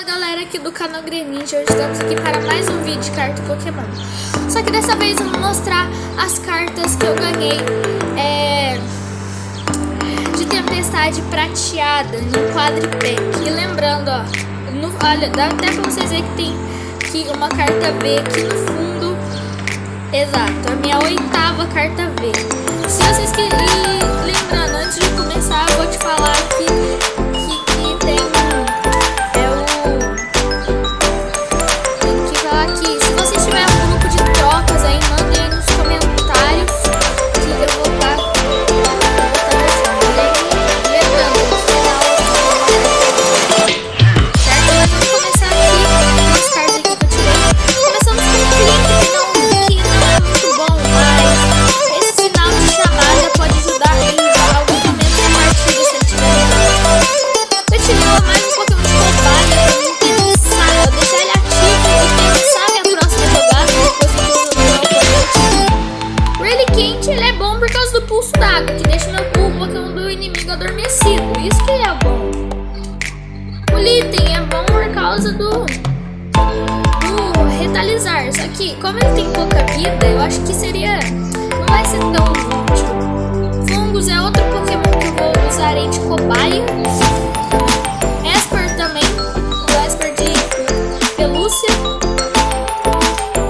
Fala galera aqui do canal Greninja, hoje estamos aqui para mais um vídeo de carta Pokémon. Só que dessa vez eu vou mostrar as cartas que eu ganhei de Tempestade Prateada no quadripack. E lembrando, ó, olha, dá até pra vocês verem que tem aqui uma carta V aqui no fundo. Exato, a minha 8ª carta V. Se vocês quiserem, lembrando, antes de começar, eu vou te falar que tem que falar aqui. Se vocês tiverem um grupo de trocas aí, mandem aí nos comentários que eu vou estar lembrando no final. Certo? Mas vamos começar aqui com as cartas aqui que eu tirei. Começamos com o Clint, que não é muito bom, mas esse sinal de chamada pode ajudar em alguns momentos da partida se ele tiver. Eu tirei mais um Pokémon de cobaia pra mim pensar, eu deixar ele ativo e pensar minha próxima jogada depois que eu jogar o oponente. O Relicanth, ele é bom por causa do pulso d'água, que deixa o Pokémon do inimigo adormecido. Isso que ele é bom. O Litten é bom por causa do Retalizar. Só que, como ele tem pouca vida, eu acho que não vai ser tão útil. Fungus é outro Pokémon que eu usarei de cobaia. Esper também, o Esper de pelúcia.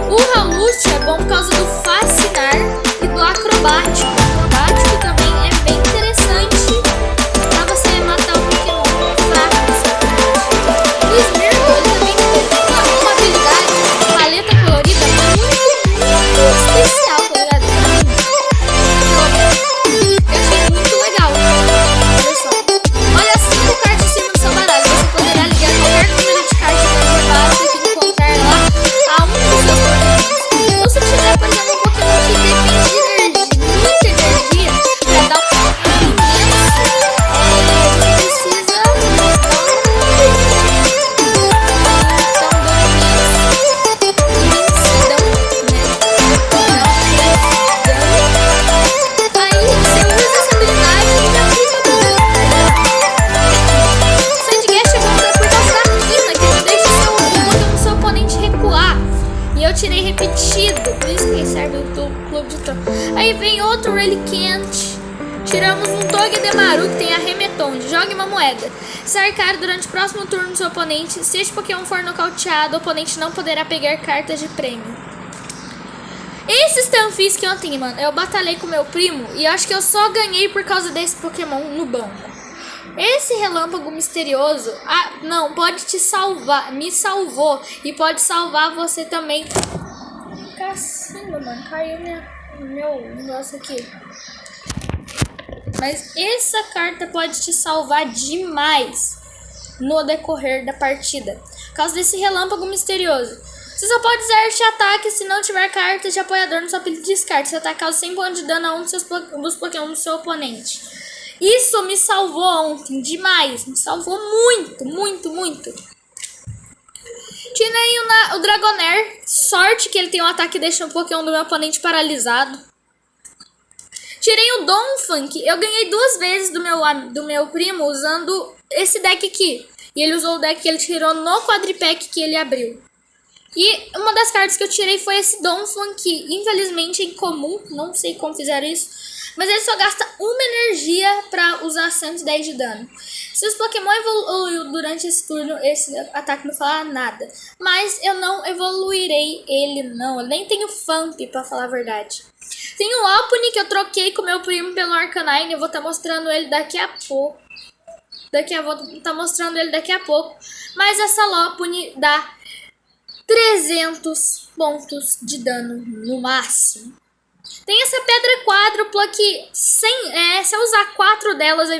O Haloust é bom por causa do Fascinar e do Acrobático. O Acrobático também é bem interessante pra você matar o Pokémon fraco. O Smeargle, ele também tem uma habilidade, paleta colorida muito especial, tá ligado? Eu achei muito legal. Olha só. Olha 5 cartas em cima do seu baralho. Você poderá ligar qualquer número de cartas mais básico que encontrar lá a um dos seus Pokémon. Então, se tiver, por exemplo, um Pokémon que depende de energia, muita energia, pra dar um imenso, você precisa aí você usa essa habilidade e já fica bom. Sandygast é bom por causa da quina, que não deixa o Pokémon do seu oponente recuar. E eu tirei repetido, por isso que serve do clube de troca. Aí vem outro Relicanth. Tiramos um Togedemaru que tem arremetonde. Jogue uma moeda. Se arcar durante o próximo turno do seu oponente, se este Pokémon for nocauteado, o oponente não poderá pegar cartas de prêmio. Esse Stunfisk que eu tenho, mano, eu batalhei com meu primo e acho que eu só ganhei por causa desse Pokémon no banco. Esse relâmpago misterioso, não, pode te salvar, me salvou e pode salvar você também. Cacimba, mano, caiu meu negócio aqui. Mas essa carta pode te salvar demais no decorrer da partida, por causa desse relâmpago misterioso. Você só pode usar este ataque se não tiver cartas de apoiador no seu pilha de descarte. Se atacar os 100 pontos de dano a um dos Pokémon do seu oponente. Isso me salvou ontem demais. Me salvou muito, muito, muito. Tirei o Dragonair. Sorte que ele tem um ataque que deixa o Pokémon do meu oponente paralisado. Tirei o Donphan. Eu ganhei 2 vezes do meu primo usando esse deck aqui. E ele usou o deck que ele tirou no quadripack que ele abriu. E uma das cartas que eu tirei foi esse Donphan, que infelizmente é incomum, não sei como fizeram isso, mas ele só gasta 1 energia para usar 110 de dano. Se os Pokémon evoluiu durante esse turno, esse ataque não fala nada, mas eu não evoluirei ele não, eu nem tenho Famp para falar a verdade. Tem o Lopunny que eu troquei com meu primo pelo Arcanine, eu vou estar mostrando ele daqui a pouco. Mas essa Lopunny dá 300 pontos de dano no máximo. Tem essa pedra quádrupla que se eu usar 4 delas vai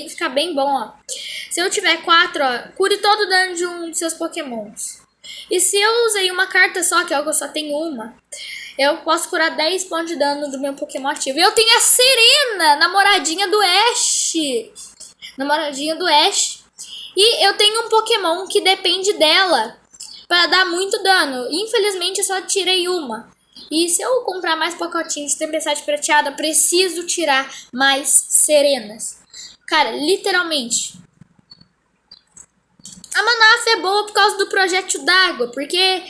ficar bem bom, ó. Se eu tiver 4, ó, cure todo o dano de um dos seus Pokémons. E se eu usei uma carta só, que é o que eu só tenho uma, eu posso curar 10 pontos de dano do meu Pokémon ativo. E eu tenho a Serena, namoradinha do Ash. E eu tenho um Pokémon que depende dela para dar muito dano. Infelizmente eu só tirei uma. E se eu comprar mais pacotinhos de Tempestade Prateada, preciso tirar mais Serenas. Cara, literalmente. A Manaf é boa por causa do projétil d'água, porque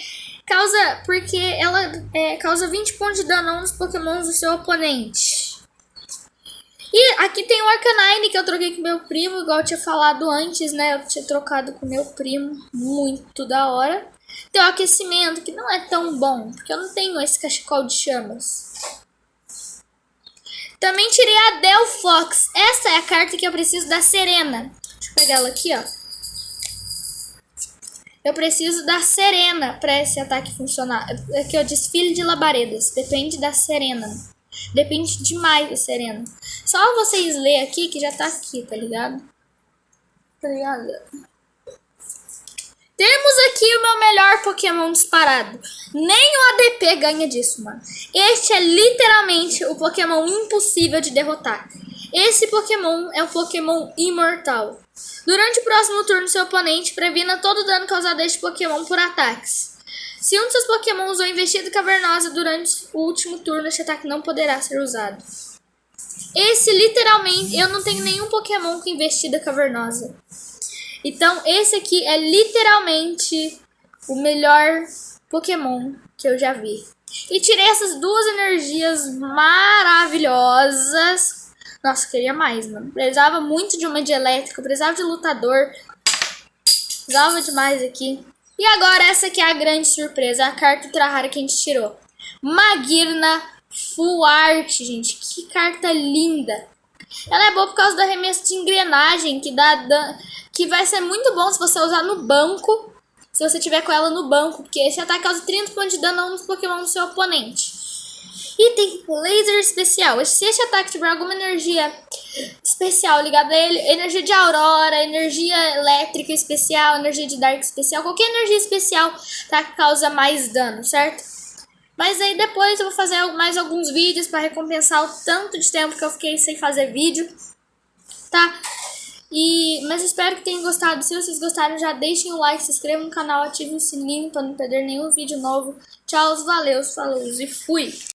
ela causa 20 pontos de dano nos pokémons do seu oponente. E aqui tem o Arcanine que eu troquei com meu primo, igual eu tinha falado antes, né? Eu tinha trocado com meu primo, muito da hora. Tem o aquecimento, que não é tão bom, porque eu não tenho esse cachecol de chamas. Também tirei a Delphox. Essa é a carta que eu preciso da Serena. Deixa eu pegar ela aqui, ó. Eu preciso da Serena para esse ataque funcionar. Aqui, ó, desfile de labaredas. Depende da Serena. Depende demais da Serena. Só vocês lerem aqui que já tá aqui, tá ligado? Tá ligado? Temos aqui o meu melhor Pokémon disparado. Nem o ADP ganha disso, mano. Este é literalmente o Pokémon impossível de derrotar. Esse Pokémon é um Pokémon imortal. Durante o próximo turno, seu oponente previna todo o dano causado a este Pokémon por ataques. Se um de seus Pokémon usou investida cavernosa durante o último turno, este ataque não poderá ser usado. Esse literalmente, eu não tenho nenhum Pokémon com investida cavernosa. Então esse aqui é literalmente o melhor Pokémon que eu já vi. E tirei essas duas energias maravilhosas. Nossa, queria mais, mano. Precisava muito de uma de elétrico, precisava de lutador. Precisava demais aqui. E agora essa aqui é a grande surpresa, a carta ultra rara que a gente tirou. Magearna Full Art, gente. Que carta linda. Ela é boa por causa do arremesso de engrenagem, que vai ser muito bom se você usar no banco. Se você tiver com ela no banco, porque esse ataque causa 30 pontos de dano a um dos Pokémon do seu oponente. E tem laser especial. Se este ataque tiver alguma energia especial ligada a ele, energia de aurora, energia elétrica especial, energia de dark especial, qualquer energia especial, tá, que causa mais dano, certo? Mas aí depois eu vou fazer mais alguns vídeos para recompensar o tanto de tempo que eu fiquei sem fazer vídeo, tá? Mas espero que tenham gostado. Se vocês gostaram, já deixem o like, se inscrevam no canal, ativem o sininho para não perder nenhum vídeo novo. Tchau, valeu, falou e fui!